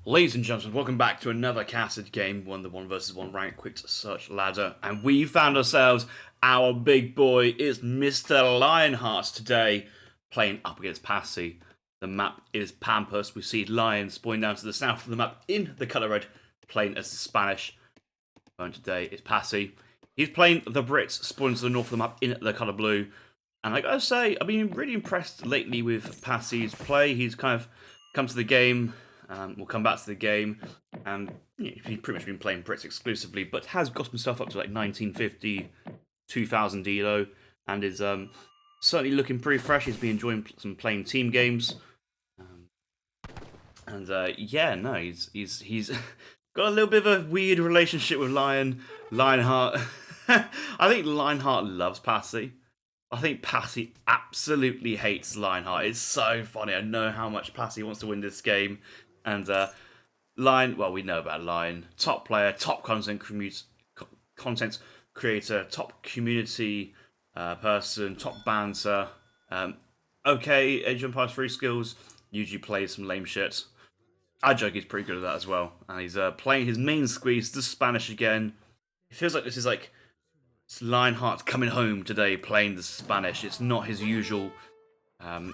Ladies and gentlemen, welcome back to another casted game, the 1 vs 1 rank quick search ladder, and we found ourselves our big boy is Mr. LionHeart today, playing up against Passi. The map is Pampas. We see Lion spawning down to the south of the map in the colour red, playing as the Spanish. And today is Passi. He's playing the Brits, spawning to the north of the map in the colour blue. And I gotta say, I've been really impressed lately with Passi's play. He's kind of come to the game. We'll come back to the game, and he's pretty much been playing Brits exclusively, but has got himself up to like 1950, 2000 elo, and is certainly looking pretty fresh. He's been enjoying some playing team games, yeah, no, he's got a little bit of a weird relationship with Lionheart. I think Lionheart loves Passi. I think Passi absolutely hates Lionheart. It's so funny. I know how much Passi wants to win this game. And Lion, well, we know about Lion. Top player, top content creator, top community person, top banter. Okay, Age of Empires 3 skills. Usually plays some lame shit. I joke he's pretty good at that as well. And he's playing his main squeeze, the Spanish again. It feels like this is like Lionheart coming home today playing the Spanish. It's not his usual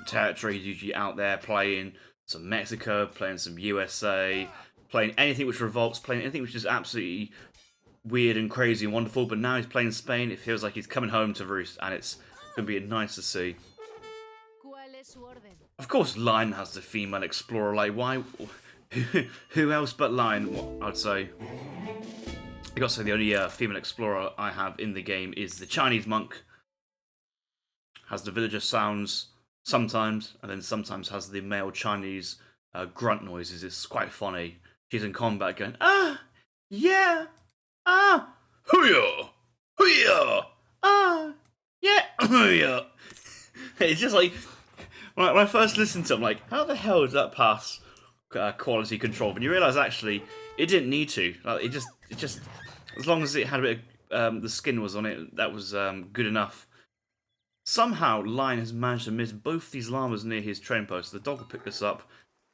territory. He's usually out there playing some Mexico, playing some USA, playing anything which revolts, playing anything which is absolutely weird and crazy and wonderful. But now he's playing Spain. It feels like he's coming home to roost, and it's going to be nice to see. Of course, Lion has the female explorer. Like, why? Who else but Lion? I'd say. I got to say the only female explorer I have in the game is the Chinese monk. Has the villager sounds sometimes, and then sometimes has the male Chinese grunt noises. It's quite funny. She's in combat going, ah, yeah, ah, hoo-ya, hoo-ya, ah, yeah, hoo-ya. It's just like, when I first listened to it, I'm like, how the hell did that pass quality control? But you realise actually, it didn't need to. Like, it just, as long as it had a bit of, the skin was on it, that was good enough. Somehow, Lion has managed to miss both these llamas near his train post. The dog will pick this up.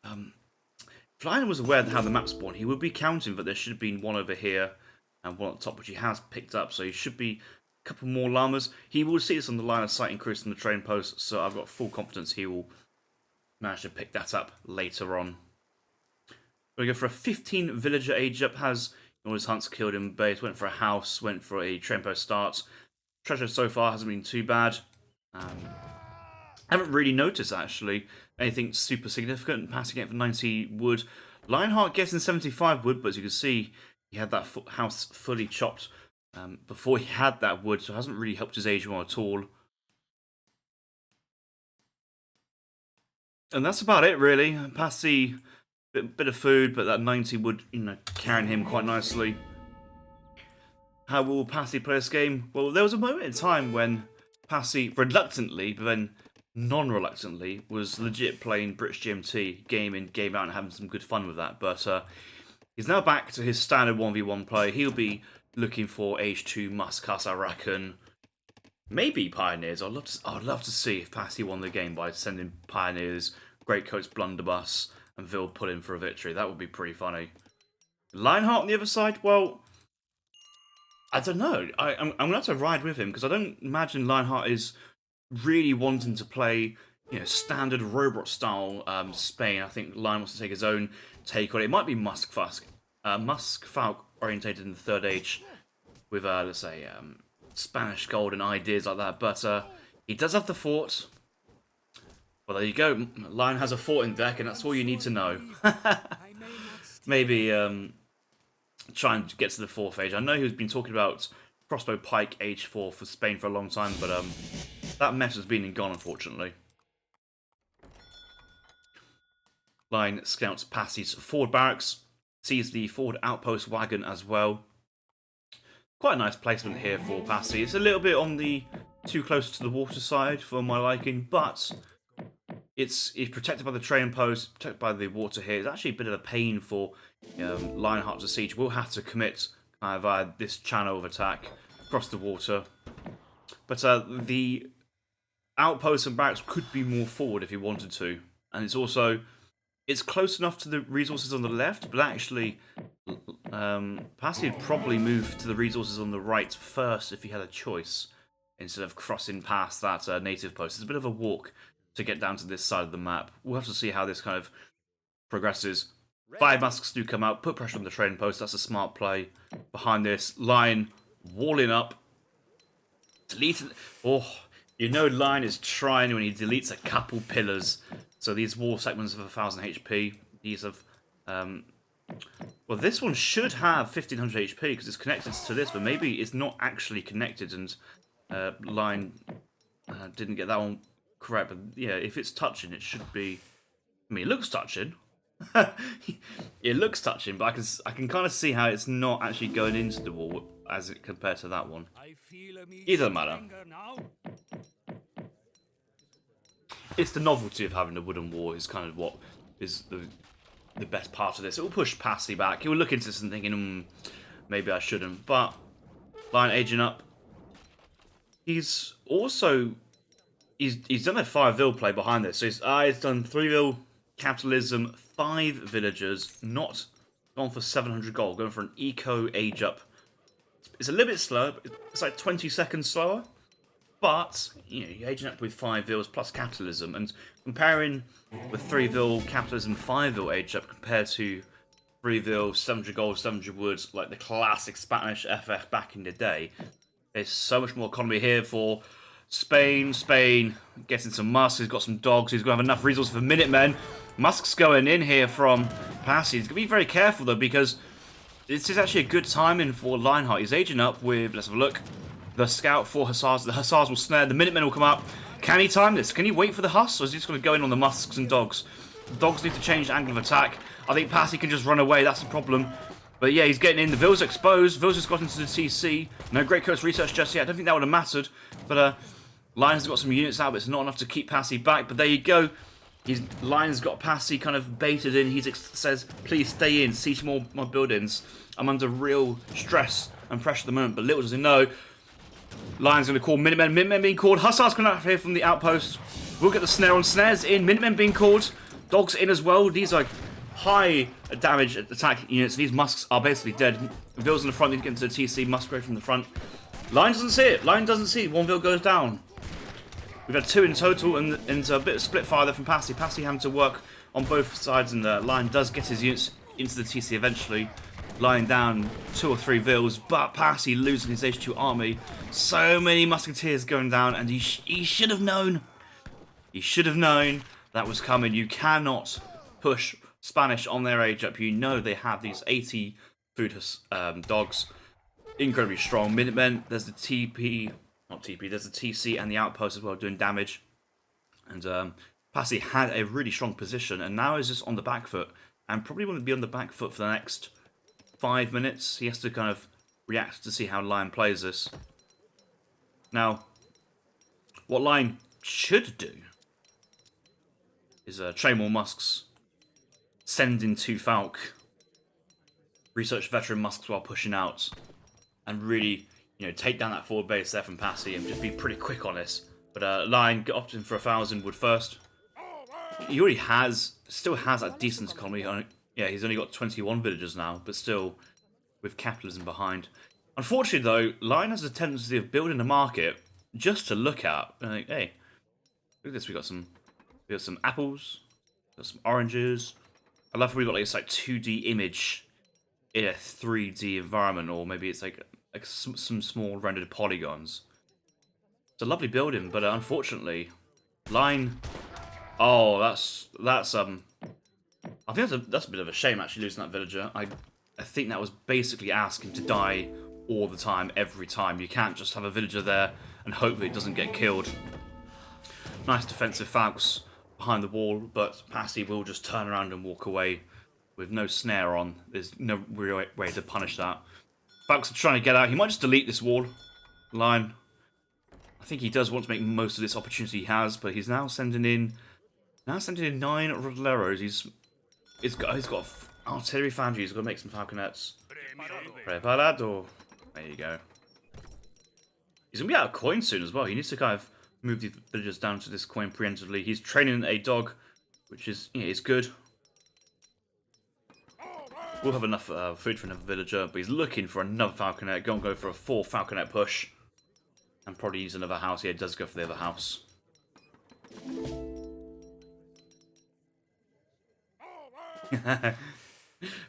If Lion was aware of how the map spawned, he would be counting, but there should have been one over here and one at the top, which he has picked up. So he should be a couple more llamas. He will see this on the line of sight increase on the train post, so I've got full confidence he will manage to pick that up later on. We're going to go for a 15 villager age up. Has all his hunts killed in base. Went for a house, went for a train post start. Treasure so far hasn't been too bad. I haven't really noticed actually anything super significant. Passing it for 90 wood. Lionheart getting 75 wood, but as you can see, he had that house fully chopped before he had that wood, so it hasn't really helped his age one at all. And that's about it really. Passi, bit of food, but that 90 wood, carrying him quite nicely. How will Passi play this game? Well, there was a moment in time when Passi reluctantly, but then non-reluctantly, was legit playing British GMT, game in, game out, and having some good fun with that. But he's now back to his standard 1v1 play. He'll be looking for H2 Muscas, I reckon. Maybe Pioneers. I'd love to see if Passi won the game by sending Pioneers, Greatcoats, Blunderbuss, and Vil put in for a victory. That would be pretty funny. Lionheart on the other side, well, I don't know. I'm going to have to ride with him, because I don't imagine Lionheart is really wanting to play, standard robot-style Spain. I think Lion wants to take his own take on it. It might be Muskfalk orientated in the Third Age with, let's say, Spanish gold and ideas like that. But he does have the fort. Well, there you go. Lion has a fort in deck, and that's all you need to know. Maybe trying to get to the 4th age. I know he's been talking about crossbow pike age 4 for Spain for a long time, but that mess has been and gone, unfortunately. Lion scouts Passi's forward barracks, sees the forward outpost wagon as well. Quite a nice placement here for Passi. It's a little bit on the too close to the water side for my liking, but it's protected by the train post, protected by the water here. It's actually a bit of a pain for Lionheart to siege. We'll have to commit via this channel of attack across the water. But the outposts and barracks could be more forward if he wanted to. And it's also, it's close enough to the resources on the left, but actually, Passi would probably move to the resources on the right first if he had a choice, instead of crossing past that native post. It's a bit of a walk to get down to this side of the map. We'll have to see how this kind of progresses. 5 musks do come out, put pressure on the trading post. That's a smart play. Behind this, Lion walling up. Delete. Oh, you know Lion is trying when he deletes a couple pillars. So these wall segments of 1000 HP. These have. Well, this one should have 1500 HP because it's connected to this, but maybe it's not actually connected, and Lion didn't get that one correct. But yeah, if it's touching, it should be. I mean, it looks touching. It looks touching, but I can kind of see how it's not actually going into the wall as it compared to that one. It doesn't matter. It's the novelty of having a wooden wall is kind of what is the best part of this. It will push Passi back. He will look into this and thinking, maybe I shouldn't. But Lion aging up. He's also he's done a 5-vil play behind this. So he's done 3-vil capitalism, 5 villagers, not gone for 700 gold, going for an eco age up. It's a little bit slower. It's like 20 seconds slower. But, you know, you're aging up with 5 vils plus capitalism, and comparing with 3-vil capitalism, 5-vil age up compared to 3-vil, 700 gold, 700 wood, like the classic Spanish FF back in the day, there's so much more economy here for Spain. Spain getting some musks. He's got some dogs. He's going to have enough resources for Minutemen. Musk's going in here from Passi. He's going to be very careful, though, because this is actually a good timing for LionHeart. He's aging up with, let's have a look, the scout for Hussars. The Hussars will snare. The Minutemen will come up. Can he time this? Can he wait for the Huss? Or is he just going to go in on the musks and dogs? The dogs need to change the angle of attack. I think Passi can just run away. That's the problem. But yeah, he's getting in. The Vils exposed. Vils has got into the TC. No Great Coast research just yet. I don't think that would have mattered. But Lion's got some units out, but it's not enough to keep Passi back. But there you go. Lion's got Passi kind of baited in. He says, please stay in. Siege more my buildings. I'm under real stress and pressure at the moment. But little does he know, Lion's going to call Minutemen. Minutemen being called. Hussars coming out here from the outpost. We'll get the snare on. Snares in. Minutemen being called. Dogs in as well. These are high damage attack units. These musks are basically dead. Vils in the front. Need to get into the TC. Musgrave from the front. Lion doesn't see it. Lion doesn't see it. 1 Vil goes down. We've had 2 in total, and a bit of split fire there from Passi. Passi having to work on both sides, and Lion does get his units into the TC eventually. Lion down 2 or 3 Vils, but Passi losing his H2 army. So many musketeers going down, and he should have known. He should have known that was coming. You cannot push Spanish on their age up. You know they have these 80 food dogs. Incredibly strong. Minutemen, there's the TP, not TP, there's the TC and the outpost as well doing damage. And Passi had a really strong position, and now is just on the back foot, and probably want to be on the back foot for the next 5 minutes. He has to kind of react to see how Lion plays this. Now, what Lion should do is train more musks, send in 2 Falk, research veteran musks while pushing out, and really, you know, take down that forward base there from Passi and just be pretty quick on this. But Lion opting for 1000 wood first. He already still has a decent economy. Yeah, he's only got 21 villagers now, but still with capitalism behind. Unfortunately, though, Lion has a tendency of building a market just to look at. Like, hey, look at this. We got some apples, got some oranges. I love how we got like this 2D image in a 3D environment, or maybe it's like some small rendered polygons. It's a lovely building, but unfortunately, Lion. Oh, that's I think that's a bit of a shame actually losing that villager. I think that was basically asking to die all the time, every time. You can't just have a villager there and hope that it doesn't get killed. Nice defensive Falks behind the wall, but Passi will just turn around and walk away with no snare on. There's no real way to punish that. Falks are trying to get out. He might just delete this wall. Lion. I think he does want to make most of this opportunity he has, but he's now sending in 9 Rodoleros. He's got artillery foundry. He's got to make some falconets. Preparado. There you go. He's going to be out of coin soon as well. He needs to kind of move the villagers down to this coin preemptively. He's training a dog, which is, you know, is good. We'll have enough food for another villager, but he's looking for another falconet. Go for a 4 falconet push. And probably use another house. Yeah, it does go for the other house.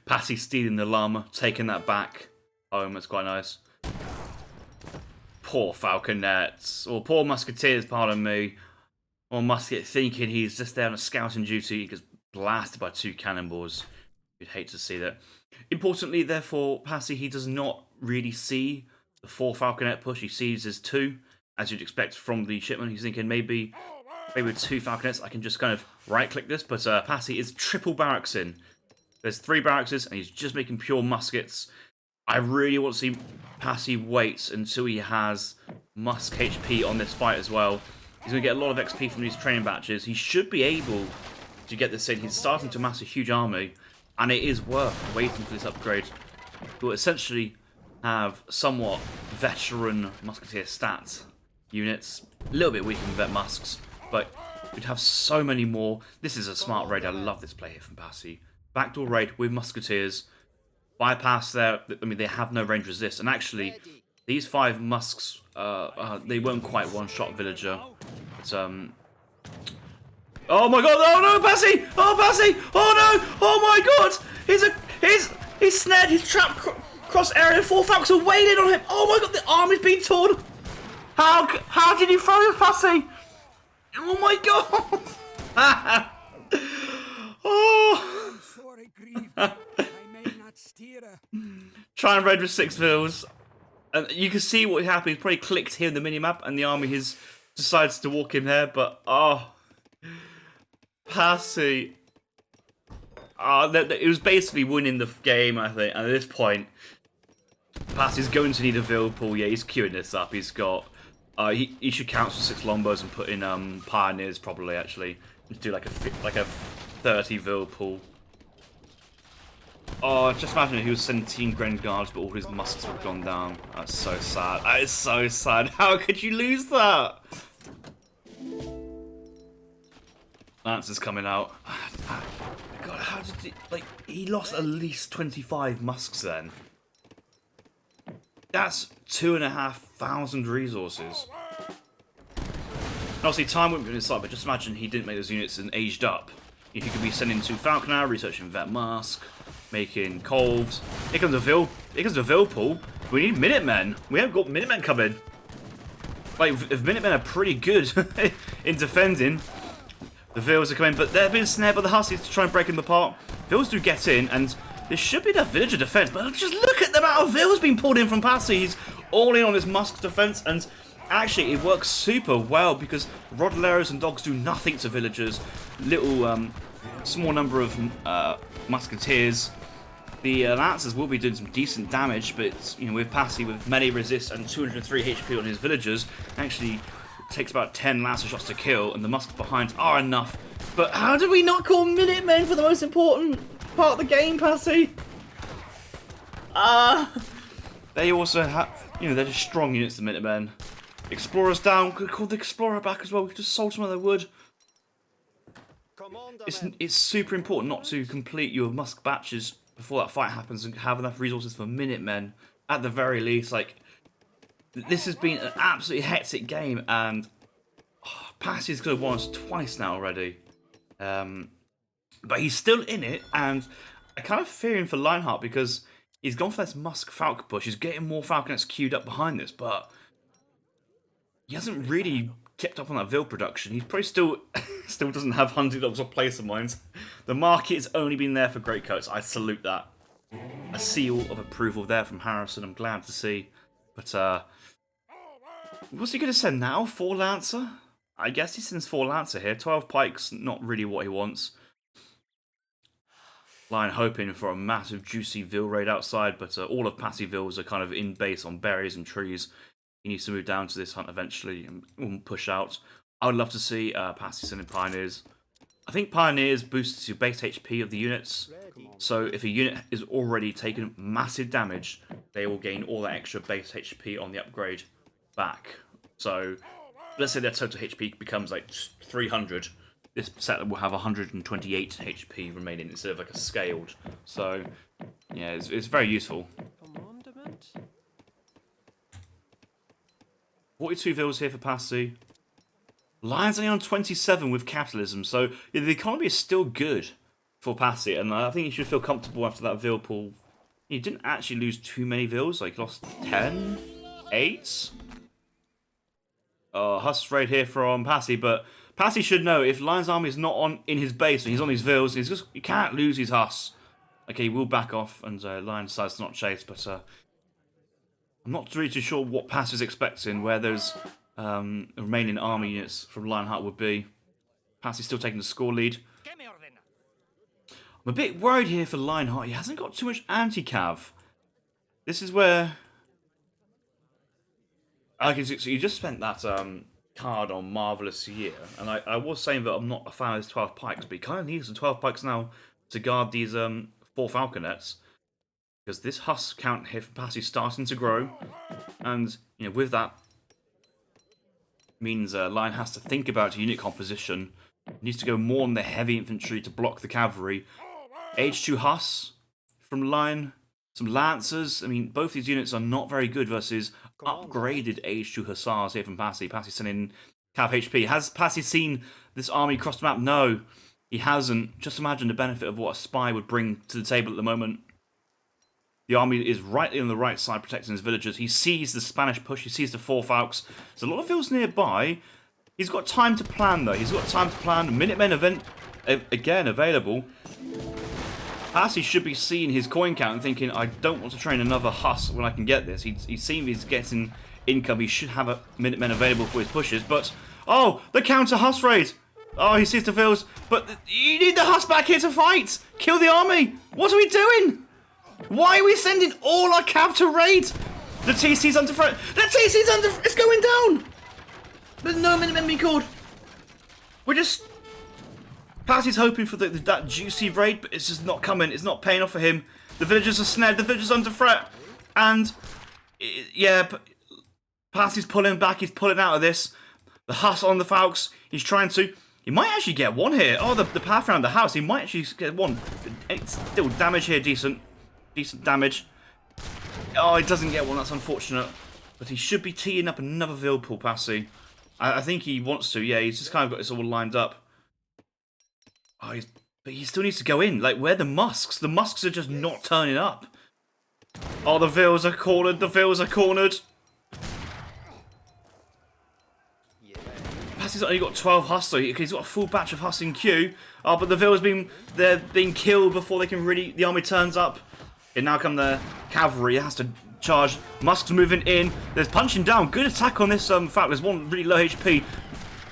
Passi stealing the llama, taking that back home. That's quite nice. Poor falconets, or poor musketeers, pardon me. Or musket thinking he's just there on a scouting duty. He gets blasted by 2 cannonballs. You'd hate to see that. Importantly, therefore, Passi, he does not really see the 4 falconet push. He sees his 2, as you'd expect from the shipment. He's thinking maybe with 2 falconets I can just kind of right-click this, but Passi is triple barracksing. There's 3 barracks, and he's just making pure muskets. I really want to see Passi wait until he has musk HP on this fight as well. He's going to get a lot of XP from these training batches. He should be able to get this in. He's starting to amass a huge army, and it is worth waiting for this upgrade. He'll essentially have somewhat veteran musketeer stats units. A little bit weaker than vet musks, but we'd have so many more. This is a smart raid. I love this play here from Passi. Backdoor raid with musketeers. Bypass there. I mean, they have no range resist. And actually, these 5 musks, they weren't quite one-shot villager. But, oh my god, oh no, Passi! Oh, Passi! Oh no! Oh my god! He's snared, he's trapped cross area. 4 falcons are wailing on him. Oh my god, the arm is being torn. How did you throw this, Passi? Oh my god! Oh! Try and raid with 6 vills. And you can see what happened. He probably clicked here in the minimap, and the army decides to walk in there. But Passi, it was basically winning the game, I think. And at this point, Passi's going to need a vill pool. Yeah, he's queuing this up. He's got he should count for 6 longbows and put in pioneers probably actually. Do like a 30 vill pool. Oh, just imagine if he was 17 Grand Guards, but all his muscles would have gone down. That's so sad. That is so sad. How could you lose that? Lance is coming out. God, how did he... Like, he lost at least 25 musks then. That's 2,500 resources. And obviously, time wouldn't be on his side, but just imagine he didn't make those units and aged up. If you could be sending 2 Falconer, researching Vet Mask, making Colves. Here comes a Vill pool. We need Minutemen. We haven't got Minutemen coming. Like, if Minutemen are pretty good in defending, the Vills are coming, but they're being snared by the Hussies to try and break them apart. Vills do get in, and there should be enough villager defense, but just look at the amount of Vills being pulled in from Passi. He's all in on his Musk defense, and actually it works super well because Rodelleros and dogs do nothing to villagers. Little, small number of musketeers. The Lancers will be doing some decent damage, but you know, with Passi with melee resist and 203 HP on his villagers, actually takes about 10 Lancer shots to kill, and the musks behind are enough. But how did we not call Minutemen for the most important part of the game, Passi? They also have, you know, they're just strong units, the Minutemen. Explorers down, could call the Explorer back as well. We just sold some of their wood. It's super important not to complete your musk batches before that fight happens and have enough resources for Minutemen at the very least. Like, this has been an absolutely hectic game, and Passi's could have won us twice now already. But he's still in it, and I kind of fear him for LionHeart because he's gone for this Musk Falcon push. He's getting more Falconets queued up behind this, but he hasn't really kept up on that Vill production. He probably still doesn't have hunting dogs or placer mines. The market's only been there for greatcoats. I salute that. A seal of approval there from Harrison. I'm glad to see. But what's he going to send now? 4 Lancer? I guess he sends 4 Lancer here. 12 Pikes, not really what he wants. Lion hoping for a massive juicy Vill raid outside, but all of Passi Vills are kind of in base on berries and trees. He needs to move down to this hunt eventually and push out. I would love to see Passi sending Pioneers. I think Pioneers boosts your base HP of the units. So if a unit is already taking massive damage, they will gain all that extra base HP on the upgrade back. So let's say their total HP becomes like 300. This set will have 128 HP remaining instead of like a scaled. So Yeah, it's very useful. Commandment? 42 villas here for Passi. Lion's only on 27 with capitalism, so yeah, the economy is still good for Passi, and I think he should feel comfortable after that vill pull. He didn't actually lose too many vills, like lost 10, 8. Huss raid here from Passi, but Passi should know if Lion's army is not on in his base and he's on his vills, he can't lose his Huss. Okay, he will back off, and Lion decides to not chase, but I'm not really too sure what Passi is expecting, where those remaining army units from LionHeart would be. Passi's still taking the score lead. I'm a bit worried here for LionHeart. He hasn't got too much anti-cav. This is where... Okay, so you just spent that card on Marvelous Year, and I was saying that I'm not a fan of his 12 pikes, but he kind of needs some 12 pikes now to guard these 4 Falconets, because this Huss count here for Passi is starting to grow, and you know, with that means Lion has to think about unit composition. He needs to go more on the heavy infantry to block the cavalry. H2 Huss from Lion, some Lancers. I mean, both these units are not very good versus upgraded H2 Hussars here from Passi. Passi sending Cav HP. Has Passi seen this army across the map? No, he hasn't. Just imagine the benefit of what a spy would bring to the table at the moment. The army is right on the right side protecting his villagers. He sees the Spanish push. He sees the 4 Falcons. There's a lot of vills nearby. He's got time to plan, though. He's got time to plan. Minutemen event, again, available. Passi should be seeing his coin count and thinking, I don't want to train another Huss when I can get this. He's seen he's getting income. He should have a Minutemen available for his pushes. But, oh, the counter Huss raid. Oh, he sees the vills. But you need the Huss back here to fight. Kill the army. What are we doing? Why are we sending all our cav to raid? The TC's under threat. The TC's under... It's going down. There's no Minutemen being called. We're just... Passi's hoping for that juicy raid, but it's just not coming. It's not paying off for him. The villagers are snared. The villagers are under threat. And, yeah, Passi's pulling back. He's pulling out of this. The Huss on the Falcons. He's trying to... He might actually get one here. Oh, the path around the house. He might actually get one. It's still damage here. Decent damage. Oh, he doesn't get one. That's unfortunate. But he should be teeing up another vill pull, Passi. I think he wants to. Yeah, he's just kind of got this all lined up. Oh, but he still needs to go in. Like, where are the Musks? The Musks are just not turning up. Oh, the vills are cornered. The vills are cornered. Passi's only got 12 Huss, so he's got a full batch of Huss in queue. Oh, but the vills they're being killed before they can really... The army turns up. And now come the cavalry. It has to charge. Musks moving in. There's punching down. Good attack on this Falcon. There's one really low HP.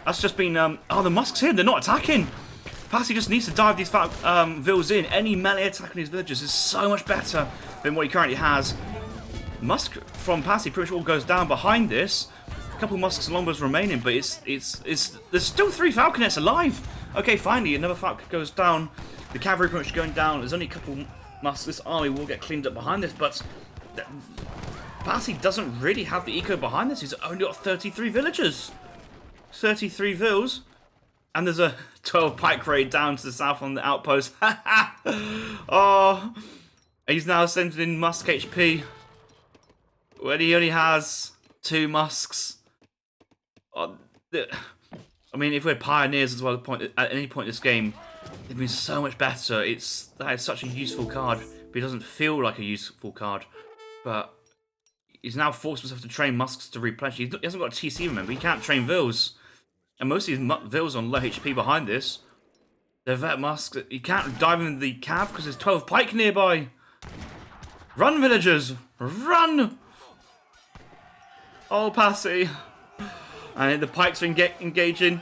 That's just been... oh, the Musks here. They're not attacking. Passi just needs to dive these vills in. Any melee attack on his villagers is so much better than what he currently has. Musk from Passi pretty much all goes down behind this. A couple Musks and Longbows remaining, but there's still 3 Falconets alive. Okay, finally another Falcon goes down. The cavalry pretty much going down. There's only a couple Musks. This army will get cleaned up behind this, but Passi doesn't really have the eco behind this. He's only got 33 villagers. 33 vills. And there's a 12 pike raid down to the south on the outpost. Oh, he's now sending in Musk HP when he only has 2 Musks. Oh, I mean, if we're pioneers as well at any point in this game, it'd be so much better. That is such a useful card, but it doesn't feel like a useful card. But he's now forced himself to train Musks to replenish. He hasn't got a TC, remember. He can't train vills. And most of these vills on low HP behind this. They're vet Musks. You can't dive in the cav because there's 12 pike nearby. Run, villagers! Run! Oh, Passi. And the pikes are engaging.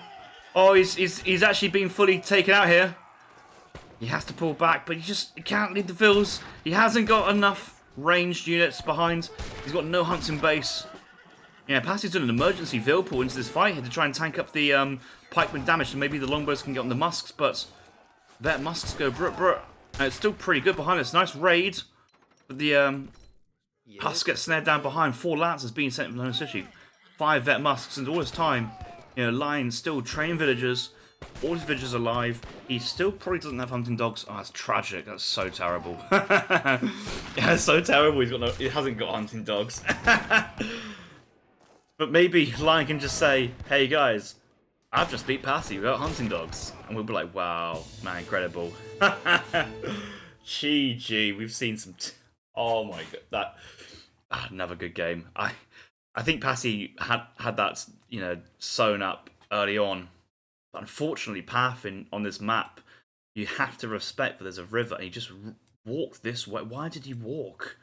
Oh, he's actually being fully taken out here. He has to pull back, but he can't lead the vills. He hasn't got enough ranged units behind. He's got no hunts in base. Yeah, Passi's done an emergency vill pull into this fight here to try and tank up the pikeman damage, so maybe the longbows can get on the Musks, but vet Musks go brut. And it's still pretty good behind us. Nice raid. But the Huss gets snared down behind. 4 Lancers being sent from the home city. 5 vet Musks, and all this time, you know, Lion's still training villagers. All his villagers are alive. He still probably doesn't have hunting dogs. Oh, that's tragic. That's so terrible. Yeah, it's so terrible. He hasn't got hunting dogs. But maybe Lion can just say, "Hey guys, I've just beat Passi without hunting dogs," and we'll be like, "Wow, man, incredible." GG. We've seen some. Oh my god, another good game. I think Passi had that sewn up early on. But unfortunately, path on this map, you have to respect that there's a river, and he just walked this way. Why did he walk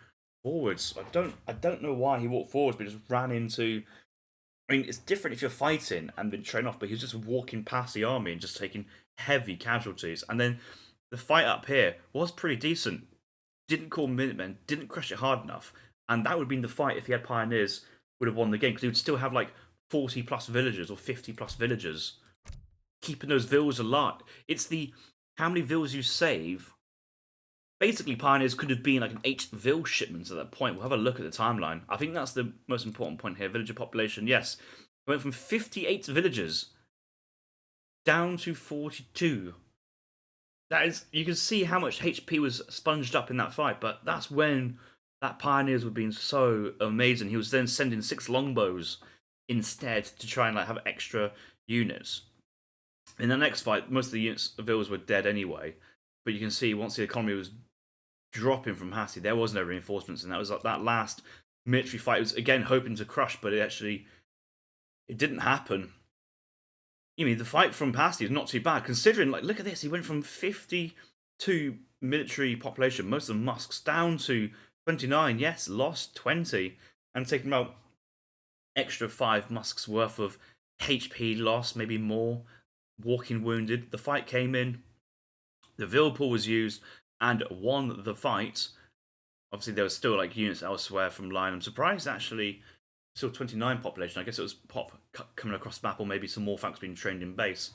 forwards? I don't know why he walked forwards, but he just ran into. I mean, it's different if you're fighting and been trained off, but he was just walking past the army and just taking heavy casualties. And then the fight up here was pretty decent. Didn't call Minutemen, didn't crush it hard enough, and that would have been the fight if he had Pioneers. Would have won the game because he would still have like 40 plus villagers or 50 plus villagers keeping those vills alive. It's the how many vills you save. Basically, Pioneers could have been like an 8 vill shipment at that point. We'll have a look at the timeline. I think that's the most important point here. Villager population, yes. It went from 58 villagers down to 42. That is, you can see how much HP was sponged up in that fight, but that's when that Pioneers were being so amazing. He was then sending 6 longbows instead to try and like have extra units. In the next fight, most of the units of vills were dead anyway, but you can see once the economy was dropping from Passi, there was no reinforcements, and that was like that last military fight. It was again hoping to crush, but it didn't happen. You mean the fight from Passi is not too bad, considering like look at this, he went from 52 military population, most of the musks, down to 29. Yes, lost 20, and taking about extra 5 musks worth of HP loss, maybe more. Walking wounded. The fight came in. The Vill pool was used and won the fight. Obviously, there was still like units elsewhere from Lion. I'm surprised actually, still 29 population. I guess it was Pop coming across the map, or maybe some more facts being trained in base.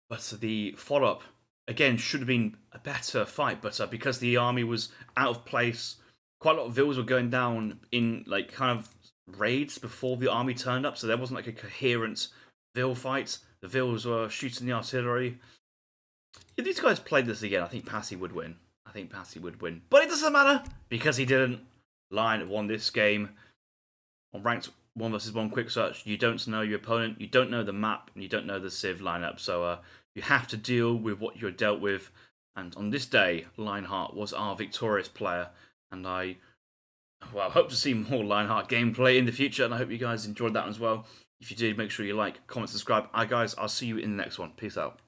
But the follow up again should have been a better fight, but because the army was out of place, quite a lot of vills were going down in like kind of raids before the army turned up, so there wasn't like a coherent Vill fight. The Vills were shooting the artillery. If these guys played this again, I think Passi would win. But it doesn't matter because he didn't. Lion won this game on ranked 1 versus 1 quick search. You don't know your opponent, you don't know the map, and you don't know the Civ lineup. So you have to deal with what you're dealt with. And on this day, LionHeart was our victorious player, and I hope to see more LionHeart gameplay in the future, and I hope you guys enjoyed that as well. If you did, make sure you like, comment, subscribe. Guys, I'll see you in the next one. Peace out.